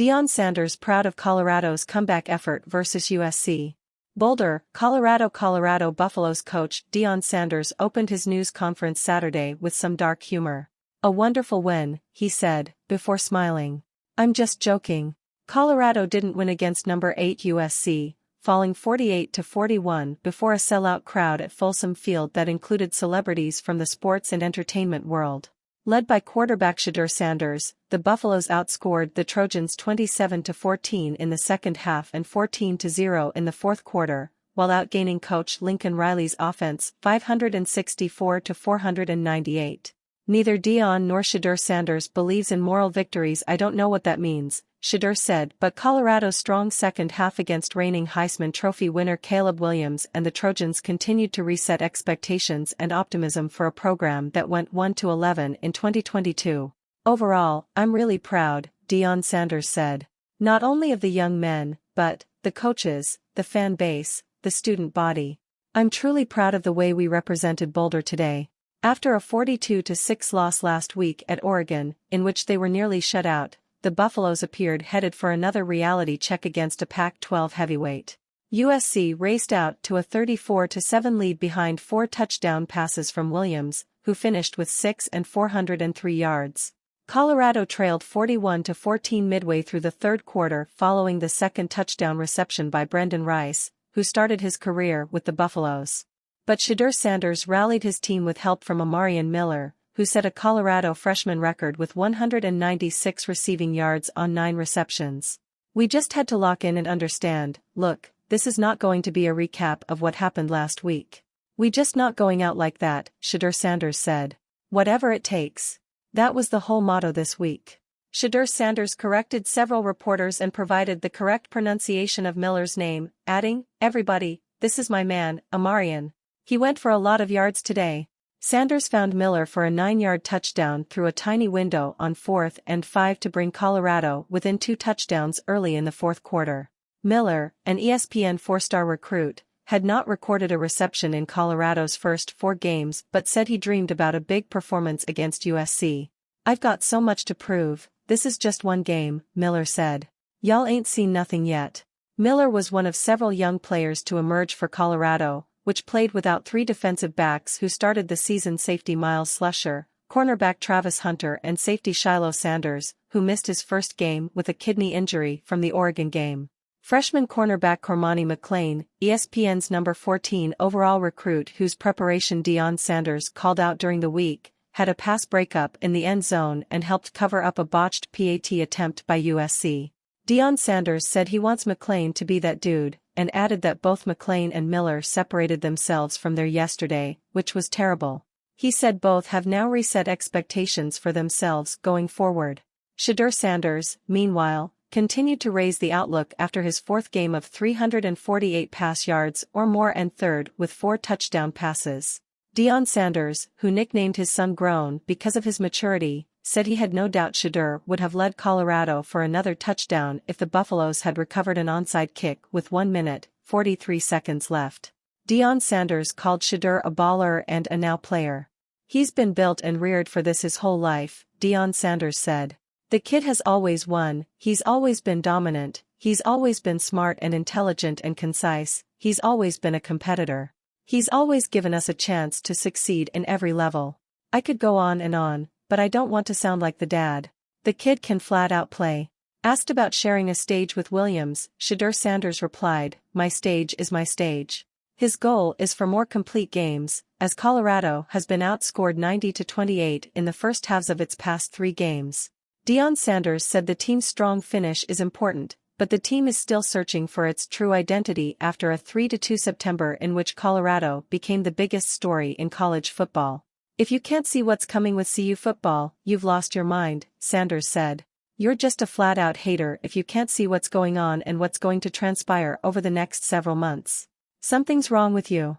Deion Sanders proud of Colorado's comeback effort versus USC. Boulder, Colorado. Colorado Buffaloes coach Deion Sanders opened his news conference Saturday with some dark humor. "A wonderful win," he said, before smiling. "I'm just joking. Colorado didn't win against number 8 USC, falling 48-41 before a sellout crowd at Folsom Field that included celebrities from the sports and entertainment world." Led by quarterback Deion Sanders, the Buffaloes outscored the Trojans 27-14 in the second half and 14-0 in the fourth quarter, while outgaining coach Lincoln Riley's offense 564-498. "Neither Deion nor Deion Sanders believes in moral victories. I don't know what that means," Deion said, but Colorado's strong second half against reigning Heisman Trophy winner Caleb Williams and the Trojans continued to reset expectations and optimism for a program that went 1-11 in 2022. "Overall, I'm really proud," Deion Sanders said. "Not only of the young men, but the coaches, the fan base, the student body. I'm truly proud of the way we represented Boulder today." After a 42-6 loss last week at Oregon, in which they were nearly shut out, the Buffaloes appeared headed for another reality check against a Pac-12 heavyweight. USC raced out to a 34-7 lead behind 4 touchdown passes from Williams, who finished with 6 and 403 yards. Colorado trailed 41-14 midway through the third quarter following the second touchdown reception by Brendan Rice, who started his career with the Buffaloes. But Deion Sanders rallied his team with help from Amarian Miller, who set a Colorado freshman record with 196 receiving yards on 9 receptions. "We just had to lock in and understand, look, this is not going to be a recap of what happened last week. We just not going out like that," Deion Sanders said. "Whatever it takes." That was the whole motto this week. Deion Sanders corrected several reporters and provided the correct pronunciation of Miller's name, adding, "Everybody, this is my man, Amarian. He went for a lot of yards today." Sanders found Miller for a 9-yard touchdown through a tiny window on 4th and 5 to bring Colorado within 2 touchdowns early in the fourth quarter. Miller, an ESPN 4-star recruit, had not recorded a reception in Colorado's first 4 games but said he dreamed about a big performance against USC. "I've got so much to prove, this is just one game," Miller said. "Y'all ain't seen nothing yet." Miller was one of several young players to emerge for Colorado, which played without 3 defensive backs who started the season: safety Miles Slusher, cornerback Travis Hunter and safety Shiloh Sanders, who missed his first game with a kidney injury from the Oregon game. Freshman cornerback Cormani McClain, ESPN's number 14 overall recruit whose preparation Deion Sanders called out during the week, had a pass breakup in the end zone and helped cover up a botched PAT attempt by USC. Deion Sanders said he wants McClain to be that dude, and added that both McClain and Miller separated themselves from their yesterday, which was terrible. He said both have now reset expectations for themselves going forward. Deion Sanders, meanwhile, continued to raise the outlook after his 4th game of 348 pass yards or more and 3rd with 4 touchdown passes. Deion Sanders, who nicknamed his son Grown because of his maturity, said he had no doubt Deion would have led Colorado for another touchdown if the Buffaloes had recovered an onside kick with 1 minute, 43 seconds left. Deion Sanders called Deion a baller and a now player. "He's been built and reared for this his whole life," Deion Sanders said. "The kid has always won, he's always been dominant, he's always been smart and intelligent and concise, he's always been a competitor. He's always given us a chance to succeed in every level. I could go on, but I don't want to sound like the dad. The kid can flat out play." Asked about sharing a stage with Williams, Deion Sanders replied, "My stage is my stage." His goal is for more complete games, as Colorado has been outscored 90-28 in the first halves of its past 3 games. Deion Sanders said the team's strong finish is important, but the team is still searching for its true identity after a 3-2 September in which Colorado became the biggest story in college football. "If you can't see what's coming with CU football, you've lost your mind," Sanders said. "You're just a flat-out hater if you can't see what's going on and what's going to transpire over the next several months. Something's wrong with you."